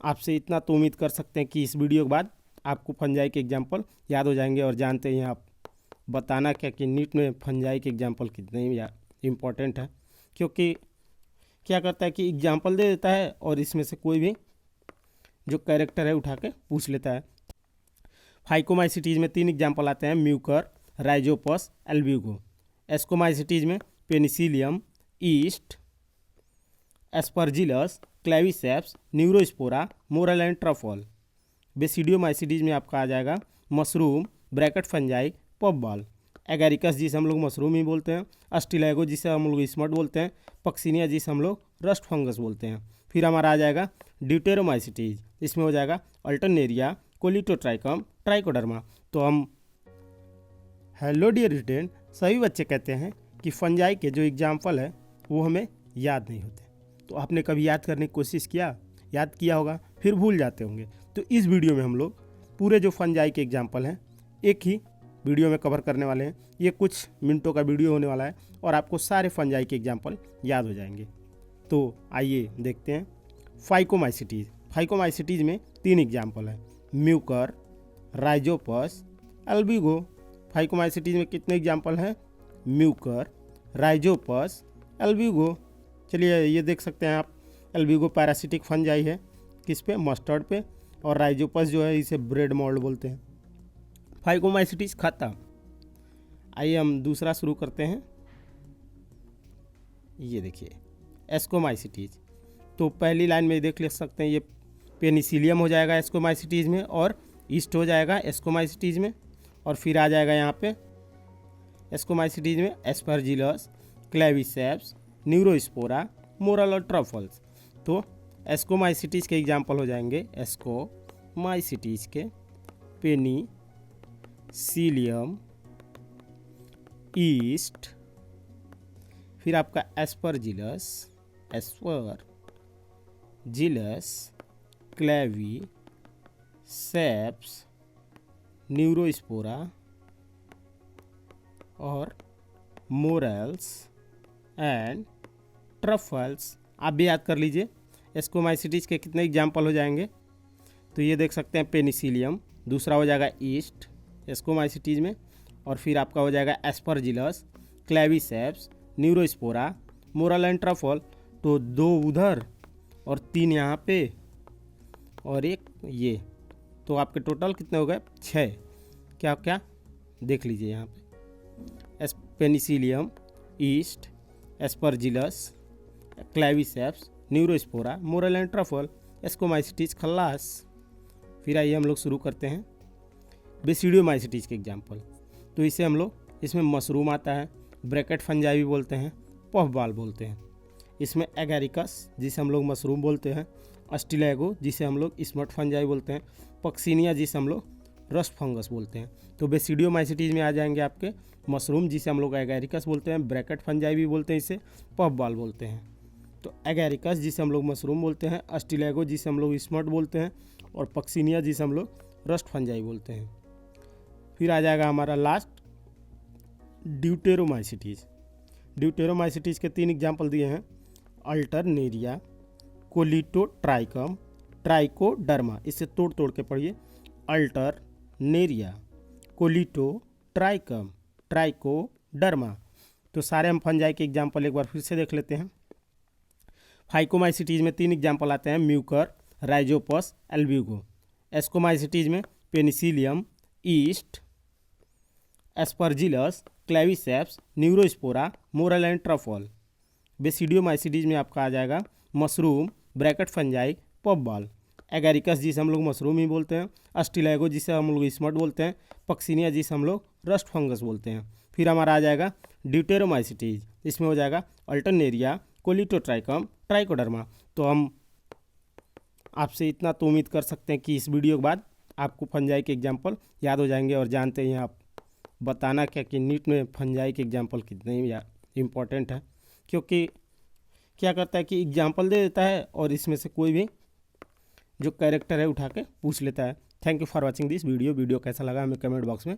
आपसे इतना तो उम्मीद कर सकते हैं कि इस वीडियो के बाद आपको फंजाई के एग्जाम्पल याद हो जाएंगे। और जानते हैं आप बताना क्या कि नीट में फंजाई के एग्जाम्पल कितने इम्पोर्टेंट है, क्योंकि क्या करता है कि एग्जाम्पल दे देता है और इसमें से कोई भी जो कैरेक्टर है उठा के पूछ लेता है। फाइकोमाइसिटीज़ में 3 एग्जाम्पल आते हैं, म्यूकर, राइजोपस, एल्ब्यूगो। एस्कोमाइसिटीज़ में Penicillium, yeast, Aspergillus, Claviceps, Neurospora, morel and truffle. Basidiomycetes में आपका आ जाएगा mushroom, bracket fungi, puffball. Agaricus जिसे हम लोग मशरूम ही बोलते हैं, अस्टिलैगो जिसे हम लोग स्मट बोलते हैं, पक्सिनिया जिसे हम लोग रस्ट फंगस बोलते हैं। फिर हमारा आ जाएगा ड्यूटेरोमाइसिटीज, इसमें हो जाएगा अल्टरनेरिया, कोलिटोट्राइकम, ट्राइकोडर्मा। तो हम हेलो डियर स्टूडेंट, सभी बच्चे कहते हैं कि फंजाई के जो एग्जाम्पल है वो हमें याद नहीं होते। तो आपने कभी याद करने की कोशिश किया? याद किया होगा, फिर भूल जाते होंगे। तो इस वीडियो में हम लोग पूरे जो फंजाई के एग्जाम्पल हैं एक ही वीडियो में कवर करने वाले हैं। ये कुछ मिनटों का वीडियो होने वाला है और आपको सारे फंजाई के एग्जाम्पल याद हो जाएंगे। तो आइए देखते हैं। फाइकोमाइसिटीज़, फाइकोमाइसिटीज़ में 3 एग्जाम्पल हैं, म्यूकर, राइजोपस, एल्ब्यूगो। फाइकोमाइसिटीज़ में कितने एग्जाम्पल हैं? Mucor, Rhizopus, Albugo. चलिए ये देख सकते हैं आप, एल्ब्यूगो पैरासिटिक फंजाई है, किस पे? मस्टर्ड पे। और राइजोपस जो है इसे ब्रेड मोल्ड बोलते हैं। फाइकोमाइसिटीज खत्म। आइए हम दूसरा शुरू करते हैं। ये देखिए एस्कोमाइसिटीज। तो पहली लाइन में देख ले सकते हैं, ये पेनिसिलियम हो जाएगा एस्कोमाइसिटीज में, और ईस्ट हो जाएगा एस्कोमाइसिटीज में। और फिर आ जाएगा यहाँ पे एस्कोमाइसिटीज में एस्परजिलस, क्लेविसेप्स, न्यूरोस्पोरा, मोरल और ट्रफल्स। तो एस्कोमाइसिटीज के एग्जाम्पल हो जाएंगे एस्कोमाइसिटीज के पेनिसिलियम, ईस्ट, फिर आपका एस्परजिलस, क्लेविसेप्स, न्यूरोस्पोरा और मोरल्स एंड ट्रफल्स। आप भी याद कर लीजिए एस्कोमाइसिटीज के कितने एग्जाम्पल हो जाएंगे। तो ये देख सकते हैं पेनिसिलियम, दूसरा हो जाएगा ईस्ट एस्कोमाइसिटीज में, और फिर आपका हो जाएगा Aspergillus, Claviceps, Neurospora, morel and truffle. तो 2 उधर और 3 यहाँ पे और 1 ये, तो आपके टोटल कितने हो गए? 6। क्या क्या देख लीजिए यहाँ पे, Penicillium, yeast, Aspergillus, Claviceps, Neurospora, morel and truffle, Ascomycetes खल्लास। फिर आइए हम लोग शुरू करते हैं बेसिडियोमाइसिटीज के एग्जाम्पल। तो इसे हम लोग, इसमें मशरूम आता है, ब्रैकेट फंजाई भी बोलते हैं, पफबॉल बोलते हैं। इसमें एगेरिकस जिसे हम लोग मशरूम बोलते हैं, अस्टिलैगो जिसे हम लोग स्मट फंजाई बोलते हैं, पक्सिनिया जिसे हम लोग रस्ट फंगस बोलते हैं। तो बेसिडियोमाइसिटीज में आ जाएंगे आपके मशरूम जिसे हम लोग एगेरिकस बोलते हैं, ब्रैकेट फंजाई भी बोलते हैं, इसे पफबॉल बोलते हैं। तो एगेरिकस जिसे हम लोग मशरूम बोलते हैं, अस्टिलैगो जिसे हम लोग स्मट बोलते हैं, और पक्सिनिया जिसे हम लोग रस्ट फंजाई बोलते हैं। फिर आ जाएगा हमारा लास्ट ड्यूटेरोमाइसिटीज। ड्यूटेरोमाइसिटीज के 3 एग्जाम्पल दिए हैं, अल्टरनेरिया, कोलिटोट्राइकम, ट्राइकोडर्मा। इसे तोड़ तोड़ के पढ़िए, अल्टरनेरिया, कोलिटोट्राइकम, ट्राइकोडर्मा। तो सारे हम फंजाई के एग्जाम्पल एक बार फिर से देख लेते हैं। फाइकोमाइसिटीज में 3 एग्जाम्पल आते हैं, म्यूकर, राइजोपस, एल्ब्यूगो। एस्कोमाइसिटीज में Penicillium, yeast, Aspergillus, Claviceps, Neurospora, morel and truffle. Basidiomycetes में आपका आ जाएगा mushroom, bracket fungi, puffball. Agaricus जिसे हम लोग मशरूम ही बोलते हैं, अस्टिलैगो जिसे हम लोग स्मट बोलते हैं, पक्सिनिया जिसे हम लोग रस्ट फंगस बोलते हैं। फिर हमारा आ जाएगा ड्यूटेरोमाइसिटीज, इसमें हो जाएगा अल्टरनेरिया, कोलिटोट्राइकम, ट्राइकोडर्मा। तो हम आपसे इतना तो उम्मीद कर सकते हैं कि इस वीडियो के बाद आपको फंजाई के एग्जाम्पल याद हो जाएंगे। और जानते हैं आप बताना क्या कि नीट में फंजाई के एग्जाम्पल कितने इम्पोर्टेंट है, क्योंकि क्या करता है कि एग्जाम्पल दे देता है और इसमें से कोई भी जो कैरेक्टर है उठा के पूछ लेता है। Thank you for watching this video. Video कैसा लगा हमें कमेंट बॉक्स में